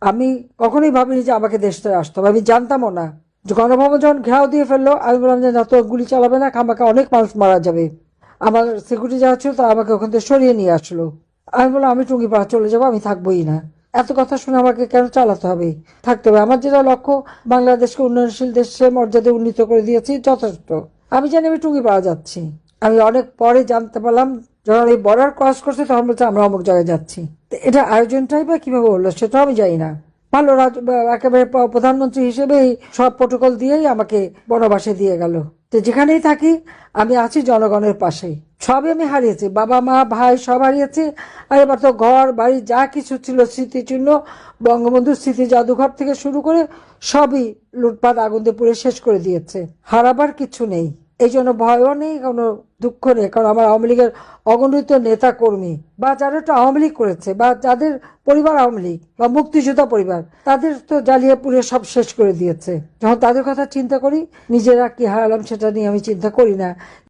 আমি কখনোই ভাবিনি যে আমাকে দেশ ছেড়ে আসতে হবে, আমি জানতামও না। যে গণভবন যখন ঘেরাও দিয়ে ফেললো, আমি বললাম যে না, তো গুলি চালাবে না, খামাখা অনেক মানুষ মারা যাবে। আমার সিকিউরিটি যারা ছিল তারা আমাকে ওখান থেকে সরিয়ে নিয়ে আসলো। আমি বললাম আমি টুঙ্গিপাড়া চলে যাবো, আমি থাকবোই না। এত কথা শুনে আমাকে কেন চালাতে হবে, থাকতে হবে। আমার যেটা লক্ষ্য, বাংলাদেশকে উন্নয়নশীল দেশের মর্যাদা উন্নীত করে দিয়েছি, যথেষ্ট। আমি জানি আমি টুঙ্গিপাড়া যাচ্ছি। আমি অনেক পরে জানতে পারলাম, যখন এই বর্ডার ক্রস করছে তখন বলছে আমরা অমুক জায়গায় যাচ্ছি। তো এটা আয়োজনটাই বা কিভাবে হলো সেটাও আমি জানি না। ভালো একেবারে প্রধানমন্ত্রী হিসেবেই সব প্রোটোকল দিয়েই আমাকে বনবাসে দিয়ে গেল। তো যেখানেই থাকি আমি আছি জনগণের পাশেই। সবই আমি হারিয়েছি, বাবা মা ভাই সব হারিয়েছি। আর এবার তো ঘর বাড়ি যা কিছু ছিল স্মৃতিচিহ্ন, বঙ্গবন্ধুর স্মৃতি জাদুঘর থেকে শুরু করে সবই লুটপাট আগুন দিয়ে পুড়ে শেষ করে দিয়েছে। হারাবার কিছু নেই, এই জন্য ভয়ও নেই, কোনো দুঃখ নেই। কারণ আমার আওয়ামী লীগের অগণিত নেতা কর্মী বা যারা একটু আওয়ামী লীগ করেছে বা যাদের পরিবার আওয়ামী লীগ বা মুক্তিযোদ্ধা পরিবার, তাদের তো জ্বালিয়ে পুড়িয়ে সব শেষ করে দিয়েছে। যখন তাদের কথা চিন্তা করি, নিজেরা কি হারালাম সেটা নিয়ে আমি চিন্তা করি না।